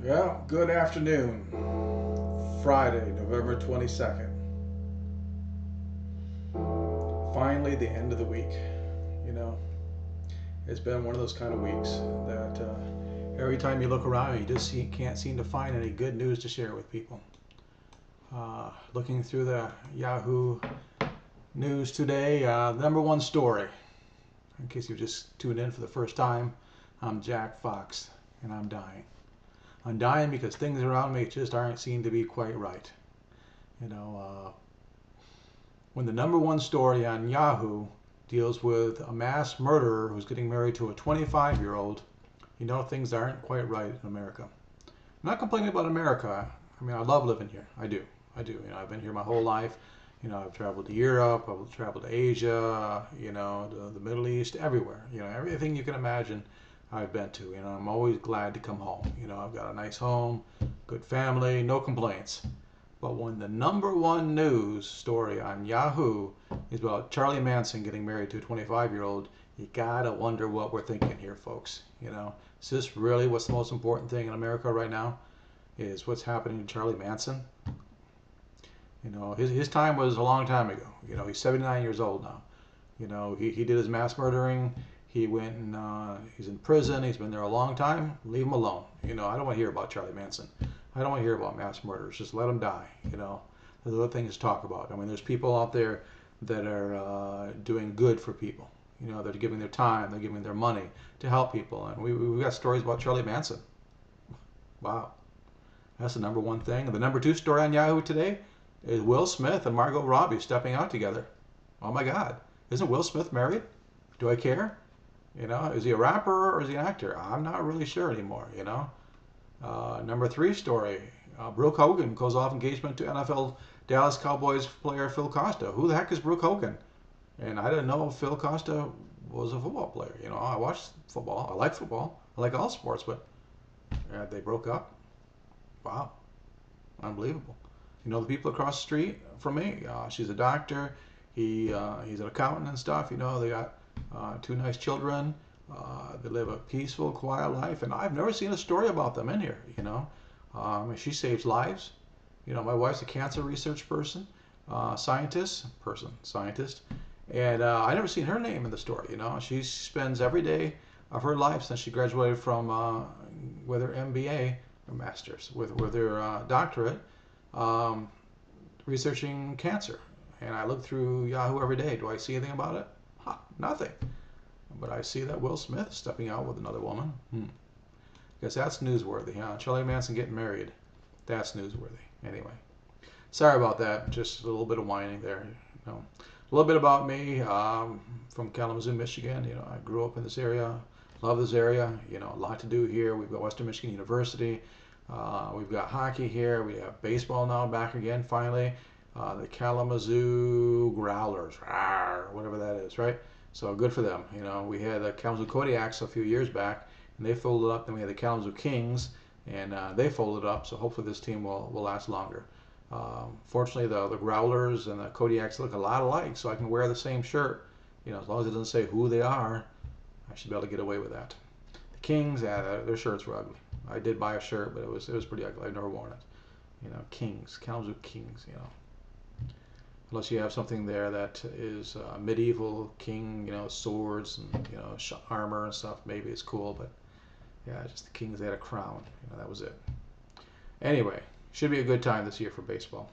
Well, good afternoon. Friday, November 22nd. Finally, the end of the week. You know, it's been one of those kind of weeks that every time you look around, you just can't seem to find any good news to share with people. Looking through the Yahoo News today, number one story. In case you just tuned in for the first time, I'm Jack Fox, and I'm dying. I'm dying because things around me just aren't seen to be quite right. You know, when the number one story on Yahoo deals with a mass murderer who's getting married to a 25-year-old, you know things aren't quite right in America. I'm not complaining about America. I mean, I love living here. I do. You know, I've been here my whole life. You know, I've traveled to Europe. I've traveled to Asia. You know, the Middle East, everywhere. You know, everything you can imagine, I've been to. You know, I'm always glad to come home. You know, I've got a nice home, good family, no complaints. But when the number one news story on Yahoo is about Charlie Manson getting married to a 25-year-old, you gotta wonder what we're thinking here, folks. You know, is this really what's the most important thing in America right now? Is what's happening to Charlie Manson? You know, his time was a long time ago. You know, he's 79 years old now. You know, he did his mass murdering. He went and he's in prison. He's been there a long time. Leave him alone. You know, I don't want to hear about Charlie Manson. I don't want to hear about mass murders. Just let him die. You know, there's other things to talk about. I mean, there's people out there that are doing good for people. You know, they're giving their time, they're giving their money to help people. And we've got stories about Charlie Manson. Wow. That's the number one thing. And the number two story on Yahoo today is Will Smith and Margot Robbie stepping out together. Oh my God. Isn't Will Smith married? Do I care? You know, is he a rapper or is he an actor? I'm not really sure anymore, you know. Number three story, Brooke Hogan calls off engagement to NFL Dallas Cowboys player Phil Costa. Who the heck is Brooke Hogan? And I didn't know Phil Costa was a football player. You know, I watch football. I like football. I like all sports, but they broke up. Wow. Unbelievable. You know, the people across the street from me, she's a doctor. He's an accountant and stuff. You know, they got two nice children. They live a peaceful, quiet life, and I've never seen a story about them in here. You know, she saves lives. You know, my wife's a cancer research scientist, and I never seen her name in the story. You know, she spends every day of her life since she graduated from with her MBA, or master's, with her doctorate, um, researching cancer. And I look through Yahoo every day. Do I see anything about it? Nothing. But I see that Will Smith is stepping out with another woman. Guess that's newsworthy, huh? Charlie Manson getting married. That's newsworthy. Anyway, sorry about that. Just a little bit of whining there. You know, a little bit about me. From Kalamazoo, Michigan. You know, I grew up in this area. Love this area. You know, a lot to do here. We've got Western Michigan University. We've got hockey here. We have baseball now back again finally. The Kalamazoo Growlers, whatever that is, right? So good for them. You know, we had the Kalamazoo Kodiaks a few years back, and they folded up. Then we had the Kalamazoo Kings, and they folded up. So hopefully this team will last longer. Fortunately, the Growlers and the Kodiaks look a lot alike, so I can wear the same shirt. You know, as long as it doesn't say who they are, I should be able to get away with that. The Kings, their shirts were ugly. I did buy a shirt, but it was pretty ugly. I've never worn it. You know, Kings, Kalamazoo Kings. You know. Unless you have something there that is medieval king, you know, swords and, you know, armor and stuff, maybe it's cool, but yeah, just the Kings, they had a crown, you know, that was it. Anyway, should be a good time this year for baseball.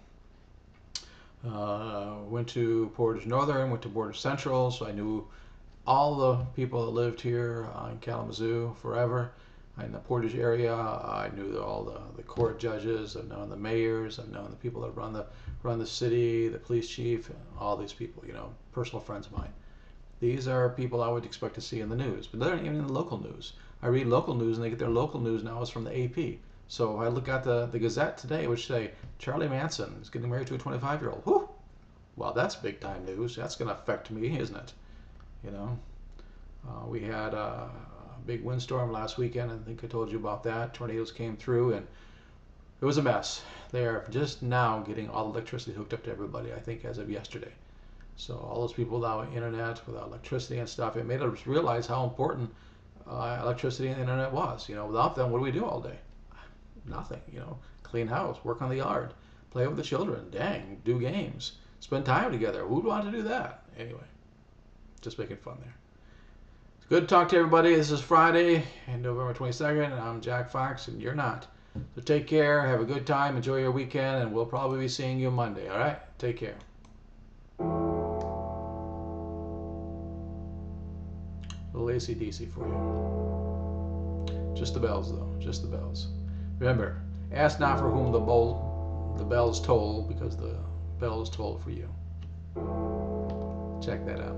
Went to Portage Northern, went to Portage Central, so I knew all the people that lived here in Kalamazoo forever. In the Portage area, I knew all the court judges, I've known the mayors, I've known the people that run the city, the police chief, all these people, you know, personal friends of mine. These are people I would expect to see in the news, but they're not even in the local news. I read local news, and they get their local news now is from the AP. So I look at the Gazette today, which say Charlie Manson is getting married to a 25-year-old. Whew! Well, that's big time news. That's going to affect me, isn't it? You know, we had a big windstorm last weekend. I think I told you about that. Tornadoes came through, and it was a mess. They are just now getting all the electricity hooked up to everybody, I think, as of yesterday. So all those people without internet, without electricity and stuff, it made us realize how important electricity and the internet was. You know, without them, what do we do all day? Nothing, clean house, work on the yard, play with the children, dang, do games, spend time together. Who'd want to do that? Anyway, just making fun there. It's good to talk to everybody. This is Friday, and November 22nd. I'm Jack Fox, and you're not. So take care, have a good time, enjoy your weekend, and we'll probably be seeing you Monday, all right? Take care. A little AC/DC for you. Just the bells, though. Just the bells. Remember, ask not for whom the bells toll, because the bells toll for you. Check that out.